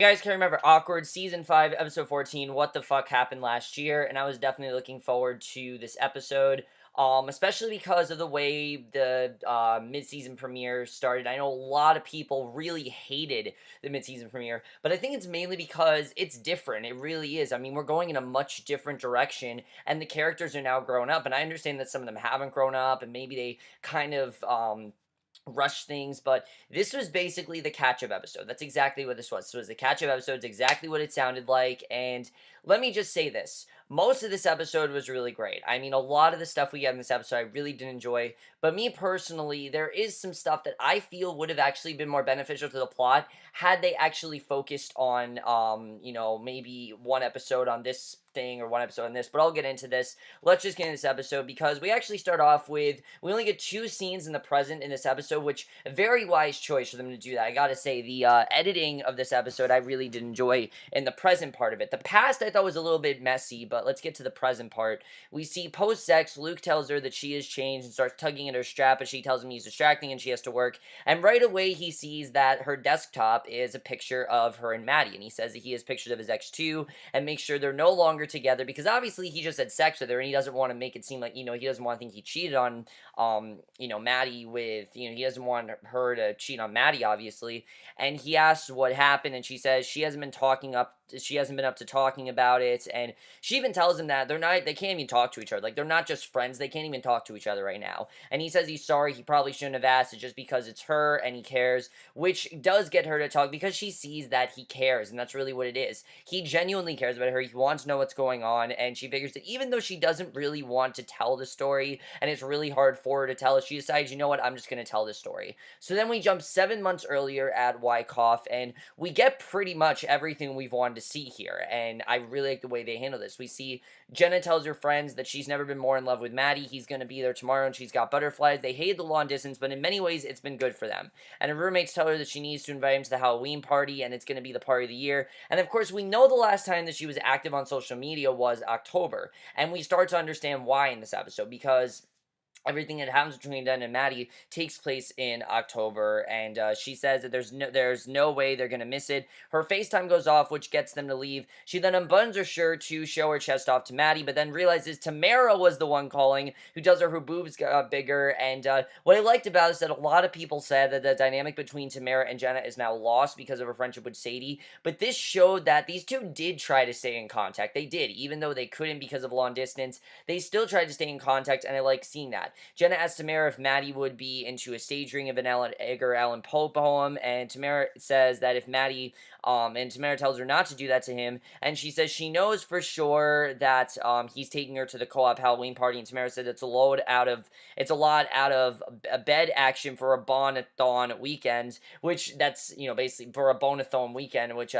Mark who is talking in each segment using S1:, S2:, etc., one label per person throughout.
S1: You guys can remember Awkward Season 5, Episode 14, What the Fuck Happened Last Year, and I was definitely looking forward to this episode, especially because of the way the mid-season premiere started. I know a lot of people really hated the mid-season premiere, but I think it's mainly because it's different. It really is. I mean, we're going in a much different direction, and the characters are now grown up, and I understand that some of them haven't grown up, and maybe they kind of rush things, but this was basically the catch-up episode. That's exactly what this was. This was the catch-up episode. It's exactly what it sounded like, and let me just say this. Most of this episode was really great. I mean, a lot of the stuff we got in this episode I really did enjoy, but me personally, there is some stuff that I feel would have actually been more beneficial to the plot had they actually focused on, maybe one episode on this thing or one episode on this, but I'll get into this. Let's just get into this episode because we actually start off with, we only get 2 scenes in the present in this episode, which a very wise choice for them to do that. I gotta say, the editing of this episode I really did enjoy in the present part of it. The past I thought was a little bit messy, but let's get to the present part. We see post-sex, Luke tells her that she has changed and starts tugging at her strap, but she tells him he's distracting and she has to work, and right away he sees that her desktop is a picture of her and Maddie, and he says that he has pictures of his ex too, and makes sure they're no longer together, because obviously he just had sex with her, and he doesn't want to make it seem like, he doesn't want to think he cheated on, Maddie with, he doesn't want her to cheat on Maddie, obviously, and he asks what happened, and she says she hasn't been up to talking about it, and she even tells him that they can't even talk to each other, like, they're not just friends, they can't even talk to each other right now, and he says he's sorry, he probably shouldn't have asked it just because it's her, and he cares, which does get her to talk, because she sees that he cares, and that's really what it is. He genuinely cares about her, he wants to know what's going on, and she figures that even though she doesn't really want to tell the story, and it's really hard for her to tell it, she decides, you know what, I'm just going to tell this story. So then we jump 7 months earlier at Wyckoff, and we get pretty much everything we've wanted to see here, and I really like the way they handle this. We see Jenna tells her friends that she's never been more in love with Maddie, he's going to be there tomorrow, and she's got butterflies. They hate the long distance, but in many ways, it's been good for them. And her roommates tell her that she needs to invite him to the Halloween party, and it's going to be the party of the year. And of course, we know the last time that she was active on social media was October, and we start to understand why in this episode, because everything that happens between Dan and Maddie takes place in October, and she says that there's no way they're gonna miss it. Her FaceTime goes off, which gets them to leave. She then unbuttons her shirt to show her chest off to Maddie, but then realizes Tamara was the one calling, who tells her boobs got bigger, and what I liked about it is that a lot of people said that the dynamic between Tamara and Jenna is now lost because of her friendship with Sadie, but this showed that these two did try to stay in contact. They did, even though they couldn't because of long distance, they still tried to stay in contact, and I like seeing that. Jenna asks Tamara if Maddie would be into a stage reading of an Edgar Allan Poe poem, and Tamara says that if Maddie, and Tamara tells her not to do that to him, and she says she knows for sure that he's taking her to the co-op Halloween party, and Tamara said it's a lot out of a bed action for a bonathon weekend, which that's, basically for a bonathon weekend, which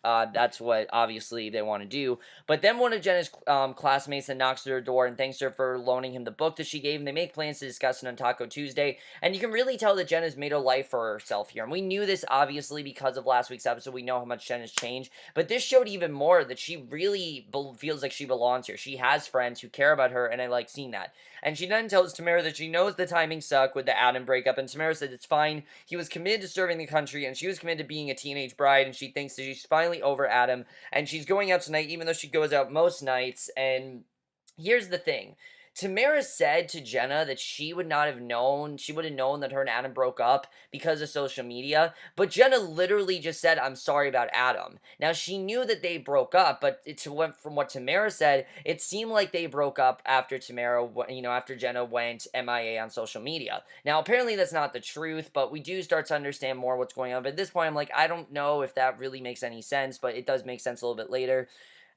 S1: that's what obviously they want to do. But then one of Jenna's classmates then knocks at her door and thanks her for loaning him the book that she gave him. They make plans to discuss it on Taco Tuesday, and you can really tell that Jenna's made a life for herself here. And we knew this obviously because of last week's episode. We know how much Jenna's changed, but this showed even more that she really feels like she belongs here. She has friends who care about her, and I like seeing that. And she then tells Tamara that she knows the timing sucked with the Adam breakup, and Tamara said it's fine. He was committed to serving the country, and she was committed to being a teenage bride, and she thinks that she's finally over Adam, and she's going out tonight, even though she goes out most nights. And here's the thing. Tamara said to Jenna that she would have known that her and Adam broke up because of social media, but Jenna literally just said, I'm sorry about Adam. Now, she knew that they broke up, but from what Tamara said, it seemed like they broke up after after Jenna went MIA on social media. Now, apparently that's not the truth, but we do start to understand more what's going on, but at this point, I'm like, I don't know if that really makes any sense, but it does make sense a little bit later.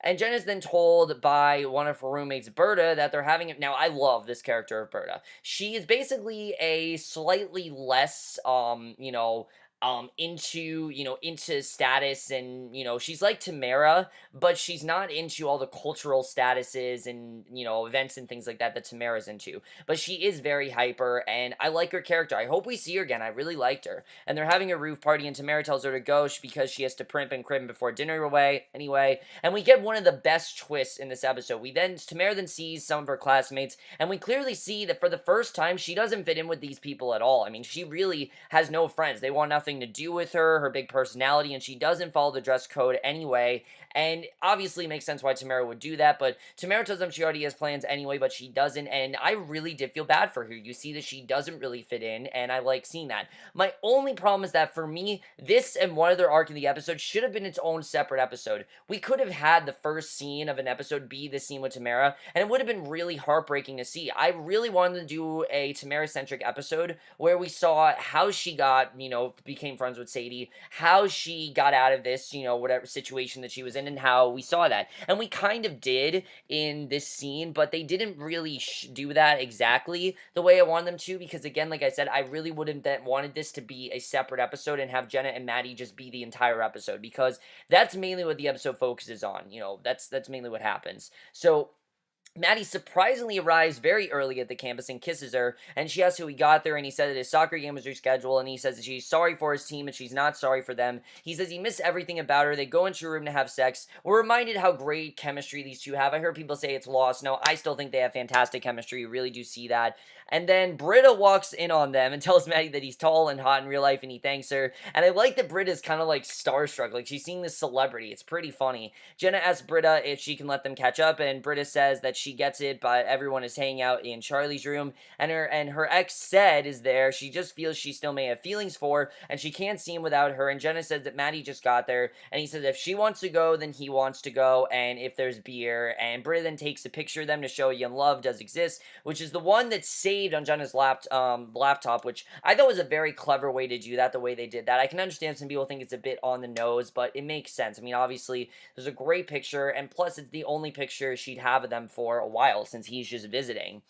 S1: And Jen is then told by one of her roommates, Berta, that they're having it. Now, I love this character of Berta. She is basically a slightly less, into status, and, she's like Tamara, but she's not into all the cultural statuses and, events and things like that Tamara's into. But she is very hyper, and I like her character. I hope we see her again. I really liked her. And they're having a roof party, and Tamara tells her to go because she has to primp and crib before dinner anyway. And we get one of the best twists in this episode. Tamara then sees some of her classmates, and we clearly see that for the first time, she doesn't fit in with these people at all. I mean, she really has no friends. They want nothing nothing to do with her, her big personality, and she doesn't follow the dress code anyway. And obviously it makes sense why Tamara would do that, but Tamara tells them she already has plans anyway, but she doesn't, and I really did feel bad for her. You see that she doesn't really fit in, and I like seeing that. My only problem is that for me, this and one other arc in the episode should have been its own separate episode. We could have had the first scene of an episode be the scene with Tamara, and it would have been really heartbreaking to see. I really wanted to do a Tamara-centric episode where we saw how she got, became friends with Sadie, how she got out of this, whatever situation that she was in, and how we saw that. And we kind of did in this scene, but they didn't really do that exactly the way I wanted them to, because again, like I said, I really would have wanted this to be a separate episode and have Jenna and Maddie just be the entire episode, because that's mainly what the episode focuses on. That's mainly what happens. So Maddie surprisingly arrives very early at the campus and kisses her, and she asks who he got there, and he said that his soccer game was rescheduled, and he says that she's sorry for his team, and she's not sorry for them. He says he missed everything about her. They go into a room to have sex. We're reminded how great chemistry these two have. I heard people say it's lost. No, I still think they have fantastic chemistry. You really do see that. And then Britta walks in on them and tells Maddie that he's tall and hot in real life, and he thanks her. And I like that Britta's kind of like starstruck, like she's seeing this celebrity. It's pretty funny. Jenna asks Britta if she can let them catch up, and Britta says that she gets it, but everyone is hanging out in Charlie's room, and her ex Sed is there. She just feels she still may have feelings for, and she can't see him without her. And Jenna says that Maddie just got there, and he says if she wants to go, then he wants to go, and if there's beer. And Britta then takes a picture of them to show young love does exist, which is the one that's saved on Jenna's laptop, which I thought was a very clever way to do that, the way they did that. I can understand some people think it's a bit on the nose, but it makes sense. I mean, obviously, there's a great picture, and plus, it's the only picture she'd have of them for a while, since he's just visiting.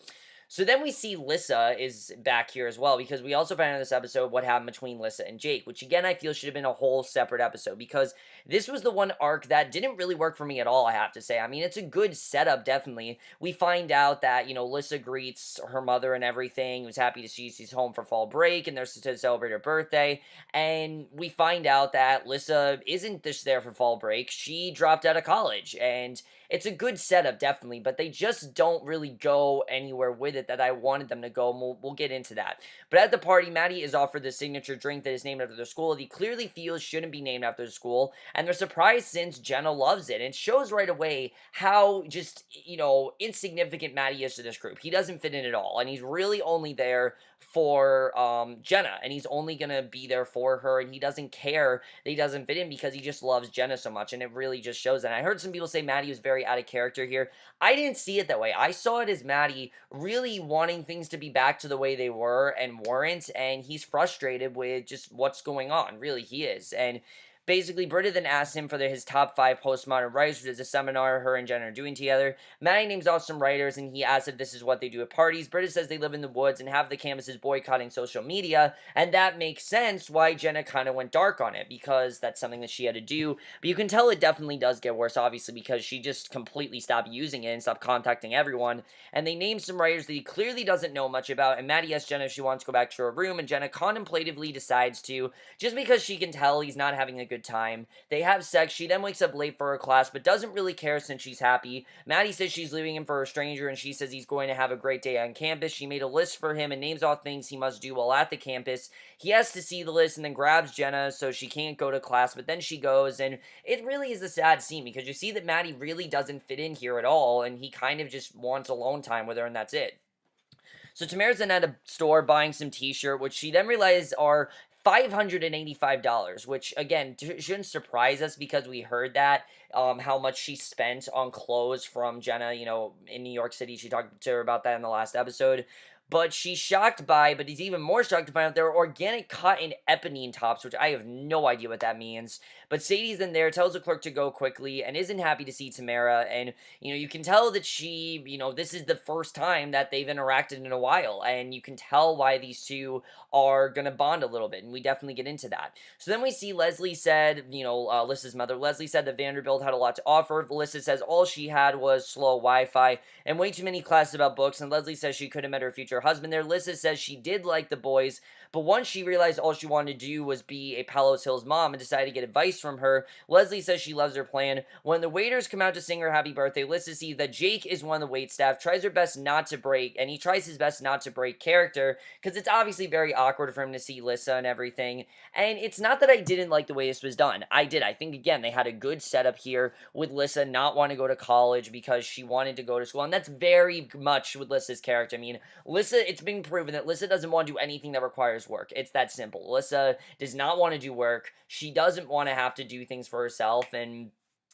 S1: So then we see Lissa is back here as well, because we also found out in this episode what happened between Lissa and Jake, which again I feel should have been a whole separate episode, because this was the one arc that didn't really work for me at all, I have to say. I mean, it's a good setup, definitely. We find out that, Lissa greets her mother and everything, who's happy to see she's home for fall break, and they're to celebrate her birthday, and we find out that Lissa isn't just there for fall break, she dropped out of college, and it's a good setup, definitely, but they just don't really go anywhere with it that I wanted them to go, and we'll get into that. But at the party, Maddie is offered the signature drink that is named after their school that he clearly feels shouldn't be named after the school, and they're surprised since Jenna loves it. And it shows right away how just, insignificant Maddie is to this group. He doesn't fit in at all, and he's really only there for Jenna, and he's only gonna be there for her, and he doesn't care that he doesn't fit in because he just loves Jenna so much, and it really just shows that. I heard some people say Maddie was very out of character here. I didn't see it that way. I saw it as Maddie really wanting things to be back to the way they were and weren't, and he's frustrated with just what's going on. Really, he is. And basically, Britta then asks him for his top 5 postmodern writers, which is a seminar her and Jen are doing together. Maddie names off some writers, and he asks if this is what they do at parties. Britta says they live in the woods, and half the campus is boycotting social media, and that makes sense why Jenna kind of went dark on it, because that's something that she had to do. But you can tell it definitely does get worse, obviously, because she just completely stopped using it and stopped contacting everyone. And they name some writers that he clearly doesn't know much about, and Maddie asks Jenna if she wants to go back to her room, and Jenna contemplatively decides to, just because she can tell he's not having a good time. They have sex. She then wakes up late for her class, but doesn't really care since she's happy. Maddie says she's leaving him for a stranger, and she says he's going to have a great day on campus. She made a list for him and names off things he must do while at the campus. He has to see the list and then grabs Jenna so she can't go to class, but then she goes, and it really is a sad scene because you see that Maddie really doesn't fit in here at all, and he kind of just wants alone time with her, and that's it. So Tamara's then at a store buying some t-shirt, which she then realizes are $585, which, again, shouldn't surprise us because we heard that, how much she spent on clothes from Jenna, in New York City. She talked to her about that in the last episode. But she's shocked by, but he's even more shocked to find out there are organic cotton epinene tops, which I have no idea what that means. But Sadie's in there, tells the clerk to go quickly, and isn't happy to see Tamara. And, you can tell that she, this is the first time that they've interacted in a while. And you can tell why these two are going to bond a little bit. And we definitely get into that. So then we see Leslie said, Lissa's mother, Leslie said that Vanderbilt had a lot to offer. Lissa says all she had was slow Wi-Fi and way too many classes about books. And Leslie says she could have met her future her husband there. Lissa says she did like the boys, but once she realized all she wanted to do was be a Palos Hills mom and decided to get advice from her, Leslie says she loves her plan. When the waiters come out to sing her happy birthday, Lissa sees that Jake is one of the waitstaff, tries her best not to break, and he tries his best not to break character, because it's obviously very awkward for him to see Lissa and everything. And it's not that I didn't like the way this was done. I did. I think, again, they had a good setup here with Lissa not wanting to go to college because she wanted to go to school, and that's very much with Lissa's character. I mean, Lissa, it's been proven that Lissa doesn't want to do anything that requires work. It's that simple. Lissa does not want to do work. She doesn't want to have to do things for herself, and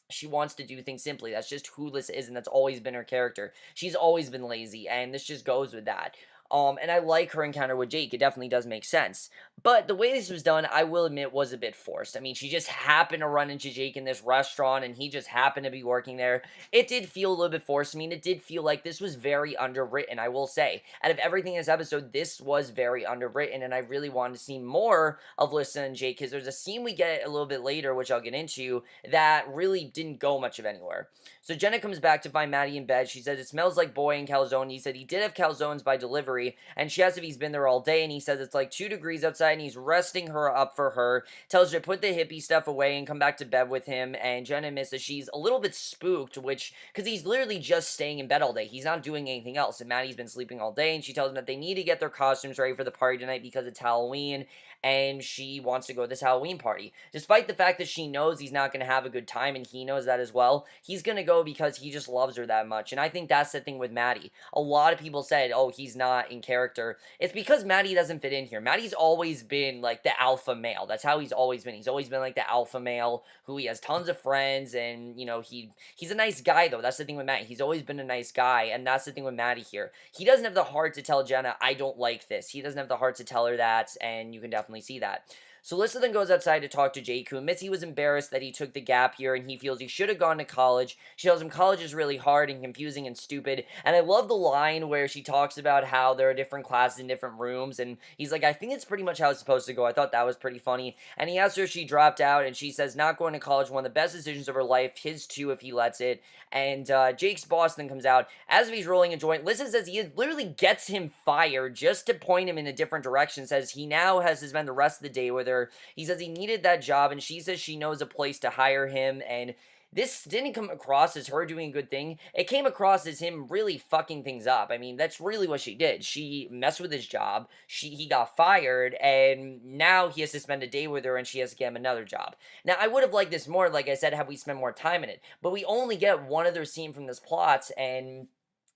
S1: she wants to do things simply. That's just who Lissa is, and that's always been her character. She's always been lazy, and this just goes with that. And I like her encounter with Jake. It definitely does make sense. But the way this was done, I will admit, was a bit forced. I mean, she just happened to run into Jake in this restaurant, and he just happened to be working there. It did feel a little bit forced. I mean, it did feel like this was very underwritten, I will say. Out of everything in this episode, this was very underwritten, and I really wanted to see more of Lissa and Jake, because there's a scene we get a little bit later, which I'll get into, that really didn't go much of anywhere. So Jenna comes back to find Maddie in bed. She says it smells like boy and calzone. He said he did have calzones by delivery, and she asks if he's been there all day, and he says it's like 2 degrees outside, and he's resting her up for her, tells her to put the hippie stuff away and come back to bed with him, and Jenna admits that she's a little bit spooked, because he's literally just staying in bed all day. He's not doing anything else, and Maddie's been sleeping all day, and she tells him that they need to get their costumes ready for the party tonight because it's Halloween, and she wants to go to this Halloween party. Despite the fact that she knows he's not going to have a good time, and he knows that as well, he's going to go because he just loves her that much, and I think that's the thing with Maddie. A lot of people said, oh, he's not in character. It's because Maddie doesn't fit in here. Maddie's always been, like, the alpha male. That's how he's always been. He's always been, like, the alpha male who he has tons of friends, and, you know, he's a nice guy, though. That's the thing with Maddie. He's always been a nice guy, and that's the thing with Maddie here. He doesn't have the heart to tell Jenna, I don't like this. He doesn't have the heart to tell her that, and you can definitely see that. So Lissa then goes outside to talk to Jake, who admits he was embarrassed that he took the gap year and he feels he should have gone to college. She tells him college is really hard and confusing and stupid. And I love the line where she talks about how there are different classes in different rooms. And he's like, I think it's pretty much how it's supposed to go. I thought that was pretty funny. And he asks her if she dropped out, and she says not going to college, one of the best decisions of her life, his too if he lets it. And Jake's boss then comes out. As if he's rolling a joint, Lissa says he literally gets him fired just to point him in a different direction. Says he now has to spend the rest of the day with her. He says he needed that job, and she says she knows a place to hire him, and this didn't come across as her doing a good thing. It came across as him really fucking things up. I mean, that's really what she did. She messed with his job, he got fired, and now he has to spend a day with her, and she has to get him another job. Now, I would have liked this more, like I said, had we spent more time in it, but we only get one other scene from this plot, and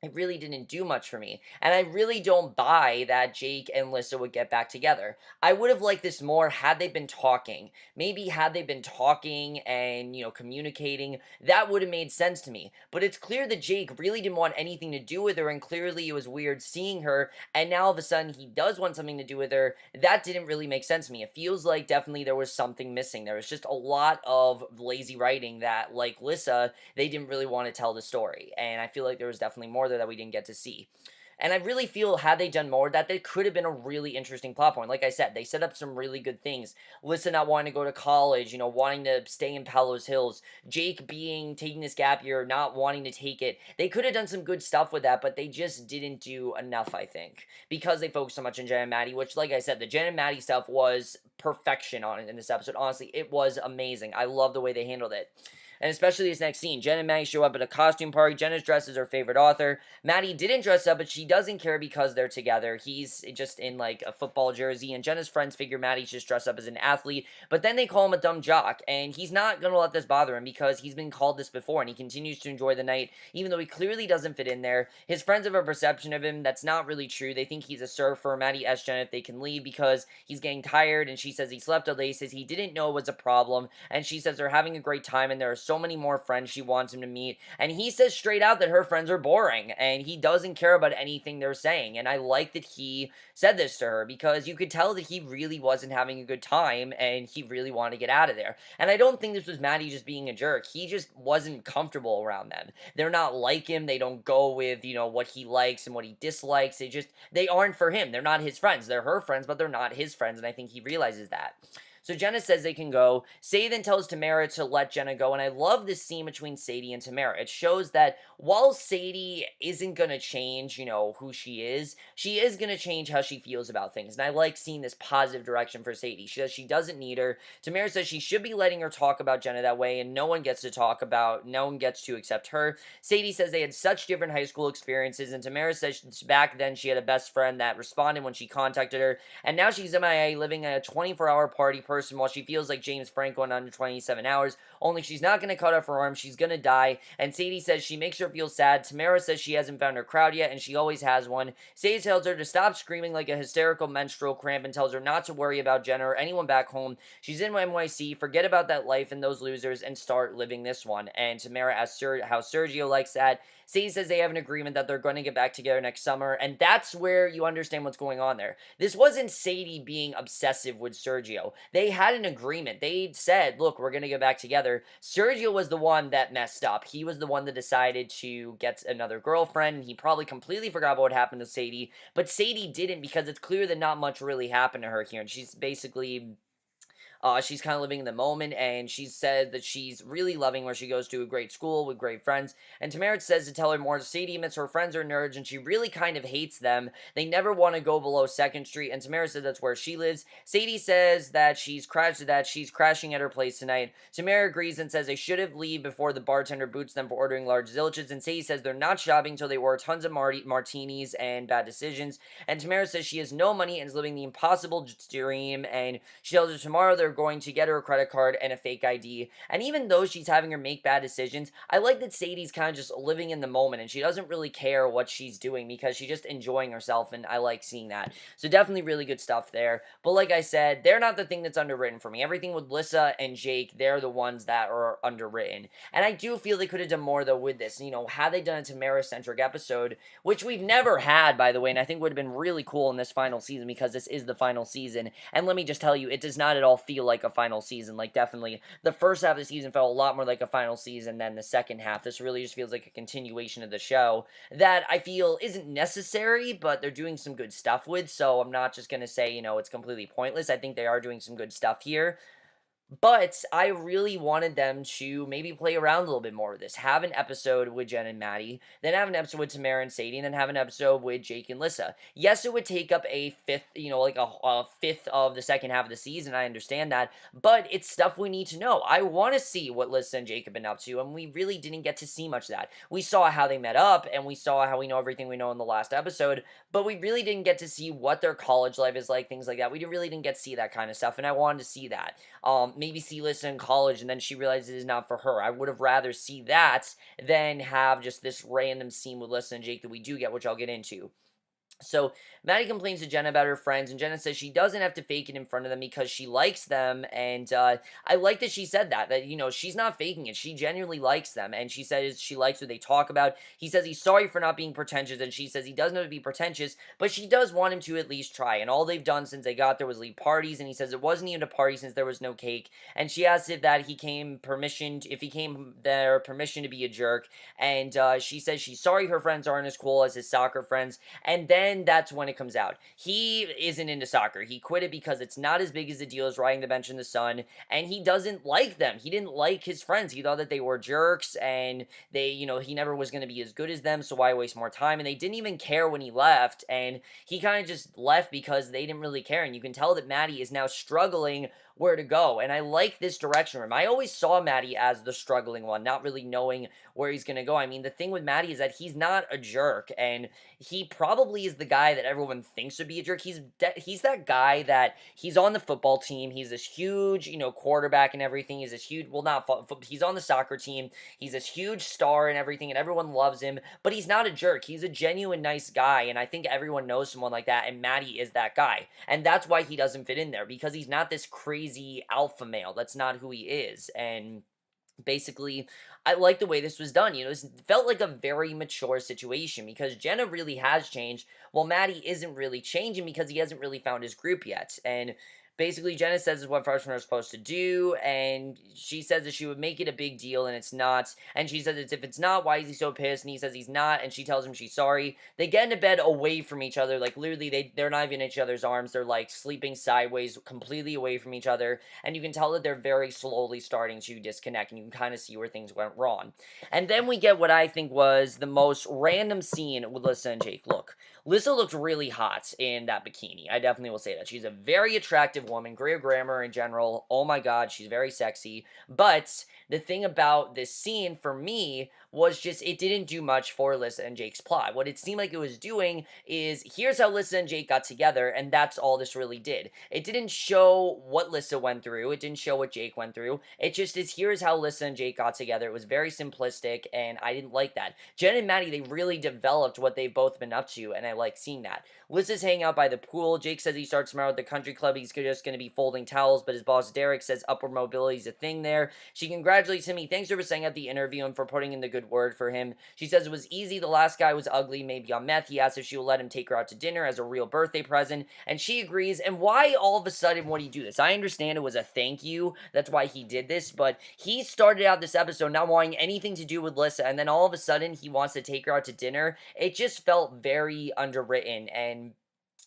S1: it really didn't do much for me, and I really don't buy that Jake and Lissa would get back together. I would have liked this more had they been talking. Maybe had they been talking and, you know, communicating, that would have made sense to me. But it's clear that Jake really didn't want anything to do with her, and clearly it was weird seeing her, and now all of a sudden he does want something to do with her. That didn't really make sense to me. It feels like definitely there was something missing. There was just a lot of lazy writing that, like Lissa, they didn't really want to tell the story, and I feel like there was definitely more there that we didn't get to see. And I really feel, had they done more, that could have been a really interesting plot point. Like I said, they set up some really good things. Lissa not wanting to go to college, you know, wanting to stay in Palos Hills. Jake taking this gap year, not wanting to take it. They could have done some good stuff with that, but they just didn't do enough, I think. Because they focused so much on Jen and Maddie, which, like I said, the Jen and Maddie stuff was perfection on it in this episode. Honestly, it was amazing. I love the way they handled it. And especially this next scene. Jen and Maddie show up at a costume party. Jenna's dressed as her favorite author. Maddie didn't dress up, but she doesn't care because they're together. He's just in, like, a football jersey, and Jenna's friends figure Maddie's just dressed up as an athlete, but then they call him a dumb jock, and he's not gonna let this bother him because he's been called this before, and he continues to enjoy the night, even though he clearly doesn't fit in there. His friends have a perception of him that's not really true. They think he's a surfer. Maddie asks Jenna if they can leave because he's getting tired, and she says he slept all day. He says he didn't know it was a problem, and she says they're having a great time, and there are so many more friends she wants him to meet, and he says straight out that her friends are boring, and he doesn't care about anything they're saying, and I like that he said this to her, because you could tell that he really wasn't having a good time, and he really wanted to get out of there, and I don't think this was Maddie just being a jerk. He just wasn't comfortable around them. They're not like him. They don't go with, you know, what he likes and what he dislikes. They aren't for him. They're not his friends. They're her friends, but they're not his friends, and I think he realizes that. So Jenna says they can go. Sadie then tells Tamara to let Jenna go, and I love this scene between Sadie and Tamara. It shows that while Sadie isn't gonna change, who she is gonna change how she feels about things. And I like seeing this positive direction for Sadie. She says she doesn't need her. Tamara says she should be letting her talk about Jenna that way, and no one gets to except her. Sadie says they had such different high school experiences, and Tamara says back then she had a best friend that responded when she contacted her, and now she's MIA living a 24-hour party person while she feels like James Franco in under 27 hours, only she's not going to cut off her arm, she's going to die, and Sadie says she makes her feel sad. Tamara says she hasn't found her crowd yet, and she always has one. Sadie tells her to stop screaming like a hysterical menstrual cramp and tells her not to worry about Jenna or anyone back home. She's in NYC, forget about that life and those losers, and start living this one. And Tamara asks how Sergio likes that. Sadie says they have an agreement that they're going to get back together next summer, and that's where you understand what's going on there. This wasn't Sadie being obsessive with Sergio. They had an agreement. They said, look, we're going to get back together. Sergio was the one that messed up. He was the one that decided to get another girlfriend. He probably completely forgot about what happened to Sadie, but Sadie didn't, because it's clear that not much really happened to her here, and she's basically... she's kind of living in the moment, and she said that she's really loving where she goes to a great school with great friends. And Tamara says to tell her more. Sadie admits her friends are nerds, and she really kind of hates them. They never want to go below 2nd Street, and Tamara says that's where she lives. Sadie says that she's crashing at her place tonight. Tamara agrees and says they should have leave before the bartender boots them for ordering large zilches, and Sadie says they're not shopping until they order tons of martinis and bad decisions. And Tamara says she has no money and is living the impossible dream, and she tells her tomorrow they're going to get her a credit card and a fake ID. And even though she's having her make bad decisions, I like that Sadie's kind of just living in the moment, and she doesn't really care what she's doing because she's just enjoying herself, and I like seeing that. So definitely really good stuff there. But like I said, they're not the thing that's underwritten for me. Everything with Lissa and Jake, they're the ones that are underwritten. And I do feel they could have done more, though, with this. Had they done a Tamara-centric episode, which we've never had, by the way, and I think would have been really cool in this final season because this is the final season. And let me just tell you, it does not at all feel like a final season. Like, definitely, the first half of the season felt a lot more like a final season than the second half. This really just feels like a continuation of the show that I feel isn't necessary, but they're doing some good stuff with, so I'm not just gonna say, it's completely pointless. I think they are doing some good stuff here. But I really wanted them to maybe play around a little bit more with this. Have an episode with Jen and Maddie, then have an episode with Tamara and Sadie, and then have an episode with Jake and Lissa. Yes, it would take up a fifth, like a fifth of the second half of the season. I understand that, but it's stuff we need to know. I want to see what Lissa and Jake have been up to, and we really didn't get to see much of that. We saw how they met up, and we saw how we know everything we know in the last episode, but we really didn't get to see what their college life is like, things like that. We really didn't get to see that kind of stuff, and I wanted to see that. Maybe see Lissa in college and then she realizes it's not for her. I would have rather see that than have just this random scene with Lissa and Jake that we do get, which I'll get into. So, Maddie complains to Jenna about her friends, and Jenna says she doesn't have to fake it in front of them because she likes them, and I like that she said that, she's not faking it. She genuinely likes them, and she says she likes what they talk about. He says he's sorry for not being pretentious, and she says he doesn't have to be pretentious, but she does want him to at least try, and all they've done since they got there was leave parties, and he says it wasn't even a party since there was no cake, and she asks if he came there permission to be a jerk, and she says she's sorry her friends aren't as cool as his soccer friends, and then that's when it comes out. He isn't into soccer. He quit it because it's not as big as the deal as riding the bench in the sun, and he doesn't like them. He didn't like his friends. He thought that they were jerks, and he never was going to be as good as them, so why waste more time? And they didn't even care when he left, and he kind of just left because they didn't really care, and you can tell that Maddie is now struggling where to go, and I like this direction from him. I always saw Maddie as the struggling one, not really knowing where he's gonna go. I mean, the thing with Maddie is that he's not a jerk, and he probably is the guy that everyone thinks would be a jerk. He's that guy that he's on the football team. He's this huge, quarterback and everything. He's this huge, well, not he's on the soccer team. He's this huge star and everything, and everyone loves him, but he's not a jerk. He's a genuine nice guy, and I think everyone knows someone like that, and Maddie is that guy, and that's why he doesn't fit in there, because he's not this crazy alpha male. That's not who he is, and basically, I like the way this was done. It felt like a very mature situation because Jenna really has changed, while Maddie isn't really changing because he hasn't really found his group yet. And Basically, Jenna says is what freshmen are supposed to do, and she says that she would make it a big deal, and it's not. And she says if it's not, why is he so pissed? And he says he's not, and she tells him she's sorry. They get into bed away from each other, like literally they're not even in each other's arms. They're like sleeping sideways, completely away from each other, and you can tell that they're very slowly starting to disconnect, and you can kind of see where things went wrong. And then we get what I think was the most random scene with Lissa and Jake. Look, Lissa looked really hot in that bikini. I definitely will say that. She's a very attractive woman. Great grammar in general. Oh my god, she's very sexy. But the thing about this scene for me was just it didn't do much for Lissa and Jake's plot. What it seemed like it was doing is here's how Lissa and Jake got together, and that's all this really did. It didn't show what Lissa went through. It didn't show what Jake went through. It just is here's how Lissa and Jake got together. It was very simplistic, and I didn't like that. Jen and Maddie, they really developed what they've both been up to, and I like seeing that. Lissa's hanging out by the pool. Jake says he starts tomorrow at the country club. He's just going to be folding towels, but his boss Derek says upward mobility is a thing there. She congratulates him. He thanks her for saying at the interview and for putting in the good word for him. She says it was easy. The last guy was ugly, maybe on meth. He asks if she will let him take her out to dinner as a real birthday present, and she agrees. And why all of a sudden would he do this? I understand it was a thank you. That's why he did this, but he started out this episode not wanting anything to do with Lissa, and then all of a sudden he wants to take her out to dinner. It just felt very underwritten, and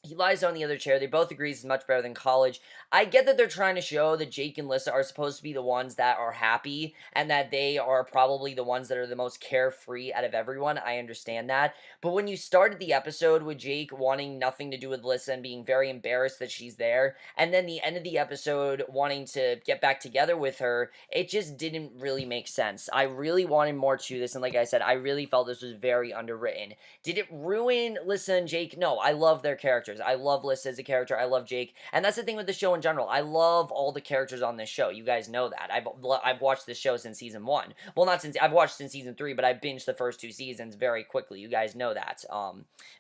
S1: he lies on the other chair. They both agree it's much better than college. I get that they're trying to show that Jake and Lissa are supposed to be the ones that are happy and that they are probably the ones that are the most carefree out of everyone. I understand that. But when you started the episode with Jake wanting nothing to do with Lissa and being very embarrassed that she's there, and then the end of the episode wanting to get back together with her, it just didn't really make sense. I really wanted more to this, and like I said, I really felt this was very underwritten. Did it ruin Lissa and Jake? No, I love their characters. I love Lissa as a character. I love Jake. And that's the thing with the show in general. I love all the characters on this show. You guys know that. I've watched this show since season 1. Well, not since, I've watched since season 3, but I binged the first 2 seasons very quickly. You guys know that.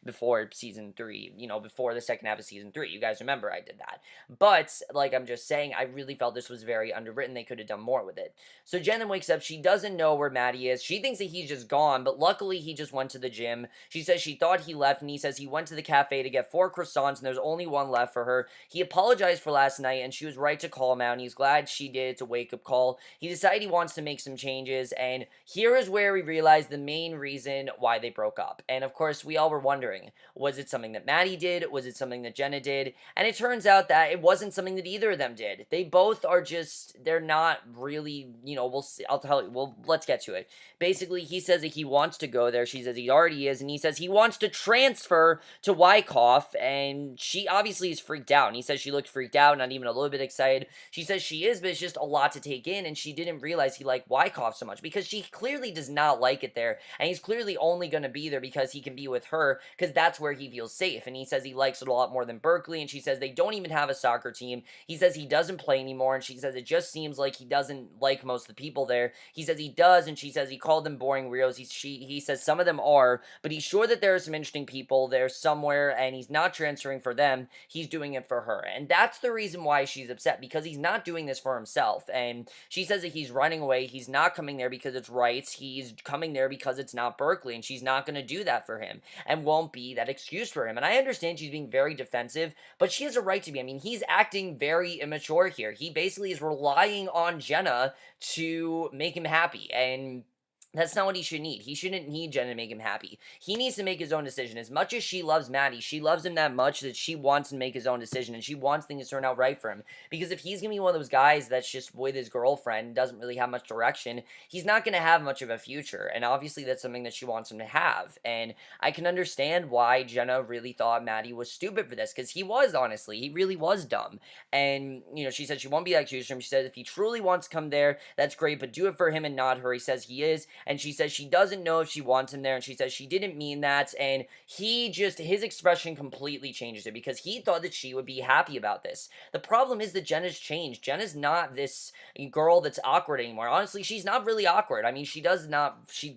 S1: Before season 3, before the second half of season 3. You guys remember I did that. But, like I'm just saying, I really felt this was very underwritten. They could have done more with it. So Jen then wakes up. She doesn't know where Maddie is. She thinks that he's just gone, but luckily he just went to the gym. She says she thought he left, and he says he went to the cafe to get 4 croissants, and there's only one left for her. He apologized for last night, and she was right to call him out, and he's glad she did. It's a wake-up call. He decided he wants to make some changes, and here is where we realize the main reason why they broke up. And of course, we all were wondering, was it something that Maddie did? Was it something that Jenna did? And it turns out that it wasn't something that either of them did. They both are just, they're not really, we'll see, I'll tell you, well, let's get to it. Basically, he says that he wants to go there. She says he already is, and he says he wants to transfer to Wyckoff, and she obviously is freaked out, and he says she looked freaked out, not even a little bit excited. She says she is, but it's just a lot to take in, and she didn't realize he liked Wyckoff so much, because she clearly does not like it there, and he's clearly only going to be there because he can be with her, because that's where he feels safe, and he says he likes it a lot more than Berkeley, and she says they don't even have a soccer team. He says he doesn't play anymore, and she says it just seems like he doesn't like most of the people there. He says he does, and she says he called them boring weirdos. He says some of them are, but he's sure that there are some interesting people there somewhere, and he's not transferring for them. He's doing it for her, and that's the reason why she's upset, because he's not doing this for himself. And she says that he's running away. He's not coming there because it's rights. He's coming there because it's not Berkeley, and she's not going to do that for him and won't be that excuse for him. And I understand she's being very defensive, but she has a right to be. I mean, he's acting very immature here. He basically is relying on Jenna to make him happy, and that's not what he should need. He shouldn't need Jenna to make him happy. He needs to make his own decision. As much as she loves Maddie, she loves him that much that she wants him to make his own decision, and she wants things to turn out right for him. Because if he's going to be one of those guys that's just with his girlfriend and doesn't really have much direction, he's not going to have much of a future. And obviously that's something that she wants him to have. And I can understand why Jenna really thought Maddie was stupid for this, because he was, honestly. He really was dumb. And, she said she won't be that excuse for him. She said if he truly wants to come there, that's great, but do it for him and not her. He says he is. And she says she doesn't know if she wants him there, and she says she didn't mean that, and his expression completely changes it, because he thought that she would be happy about this. The problem is that Jenna's changed. Jenna's not this girl that's awkward anymore. Honestly, she's not really awkward. I mean,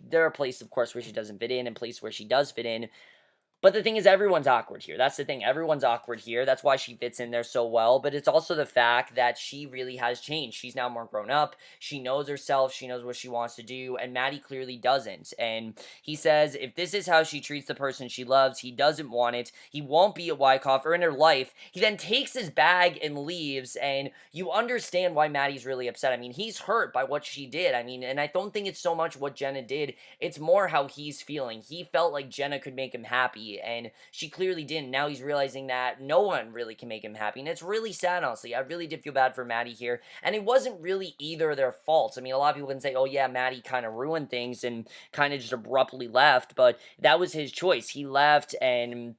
S1: there are places, of course, where she doesn't fit in, and places where she does fit in, But the thing is, everyone's awkward here. That's the thing. Everyone's awkward here. That's why she fits in there so well. But it's also the fact that she really has changed. She's now more grown up. She knows herself. She knows what she wants to do. And Matty clearly doesn't. And he says if this is how she treats the person she loves, he doesn't want it. He won't be at Wyckoff or in her life. He then takes his bag and leaves. And you understand why Matty's really upset. I mean, he's hurt by what she did. I mean, and I don't think it's so much what Jenna did. It's more how he's feeling. He felt like Jenna could make him happy, and she clearly didn't. Now he's realizing that no one really can make him happy, and it's really sad, honestly. I really did feel bad for Matty here, and it wasn't really either of their faults. I mean, a lot of people can say, oh yeah, Matty kind of ruined things and kind of just abruptly left, but that was his choice. He left, and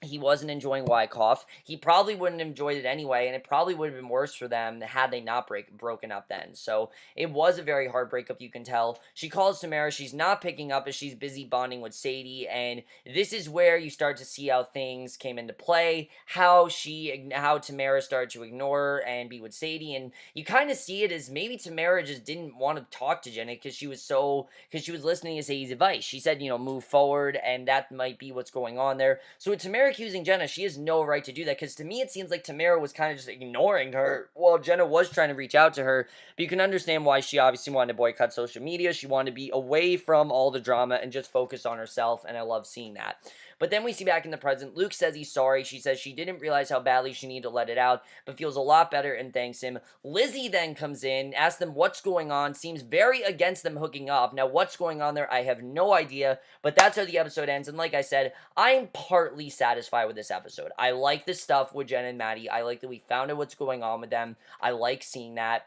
S1: he wasn't enjoying Wyckoff. He probably wouldn't have enjoyed it anyway, and it probably would have been worse for them had they not broken up then. So it was a very hard breakup, you can tell. She calls Tamara. She's not picking up as she's busy bonding with Sadie, and this is where you start to see how things came into play, how Tamara started to ignore her and be with Sadie, and you kind of see it as maybe Tamara just didn't want to talk to Jenna because she was listening to Sadie's advice. She said, move forward, and that might be what's going on there. So with Tamara accusing Jenna, she has no right to do that, because to me it seems like Tamara was kind of just ignoring her while Jenna was trying to reach out to her. But you can understand why she obviously wanted to boycott social media. She wanted to be away from all the drama and just focus on herself, and I love seeing that. But then we see back in the present, Luke says he's sorry. She says she didn't realize how badly she needed to let it out, but feels a lot better and thanks him. Lizzie then comes in, asks them what's going on, seems very against them hooking up. Now, what's going on there, I have no idea, but that's how the episode ends. And like I said, I'm partly satisfied with this episode. I like the stuff with Jen and Matty. I like that we found out what's going on with them. I like seeing that.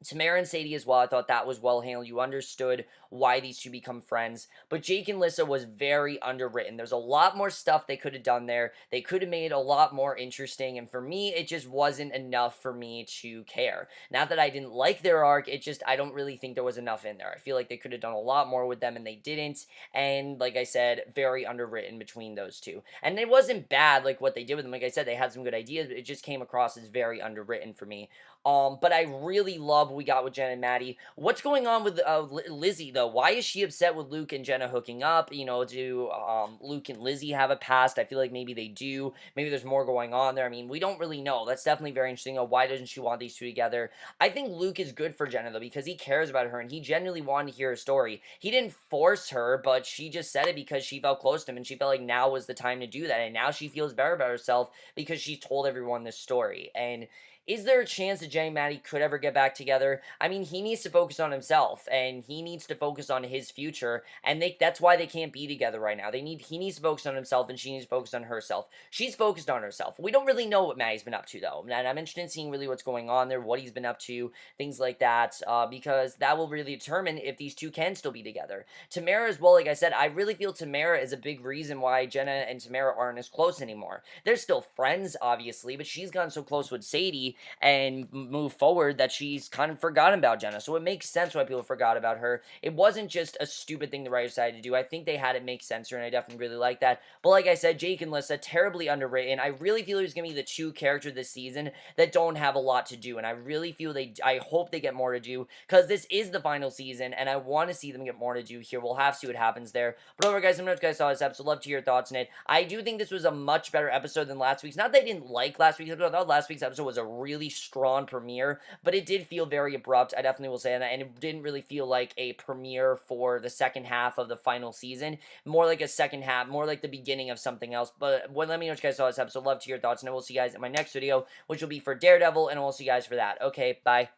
S1: Tamara and Sadie as well, I thought that was well handled. You understood why these two become friends. But Jake and Lissa was very underwritten. There's a lot more stuff they could have done there. They could have made a lot more interesting. And for me, it just wasn't enough for me to care. Not that I didn't like their arc, I don't really think there was enough in there. I feel like they could have done a lot more with them and they didn't. And like I said, very underwritten between those two. And it wasn't bad like what they did with them. Like I said, they had some good ideas, but it just came across as very underwritten for me. But I really love what we got with Jen and Matty. What's going on with Lizzie, though? Why is she upset with Luke and Jenna hooking up? Do Luke and Lizzie have a past? I feel like maybe they do. Maybe there's more going on there. I mean, we don't really know. That's definitely very interesting. Why doesn't she want these two together? I think Luke is good for Jenna, though, because he cares about her, and he genuinely wanted to hear her story. He didn't force her, but she just said it because she felt close to him, and she felt like now was the time to do that, and now she feels better about herself because she told everyone this story. And is there a chance that Jen and Matty could ever get back together? I mean, he needs to focus on himself, and he needs to focus on his future, and that's why they can't be together right now. He needs to focus on himself, and she needs to focus on herself. She's focused on herself. We don't really know what Matty's been up to, though, and I'm interested in seeing really what's going on there, what he's been up to, things like that, because that will really determine if these two can still be together. Tamara as well, like I said, I really feel Tamara is a big reason why Jenna and Tamara aren't as close anymore. They're still friends, obviously, but she's gotten so close with Sadie and move forward that she's kind of forgotten about Jenna. So it makes sense why people forgot about her. It wasn't just a stupid thing the writers decided to do. I think they had it make sense, and I definitely really like that. But like I said, Jake and Lissa, terribly underwritten. I really feel there's going to be the two characters this season that don't have a lot to do, and I really feel I hope they get more to do, because this is the final season, and I want to see them get more to do here. We'll have to see what happens there. But overall, guys, let me know what you guys saw this episode. Love to hear your thoughts on it. I do think this was a much better episode than last week's. Not that I didn't like last week's episode. I thought last week's episode was a really strong premiere, but it did feel very abrupt. I definitely will say that, and it didn't really feel like a premiere for the second half of the final season. More like a second half, more like the beginning of something else. But let me know what you guys saw this episode. Love to hear your thoughts, and I will see you guys in my next video, which will be for Daredevil, and I will see you guys for that. Okay, bye.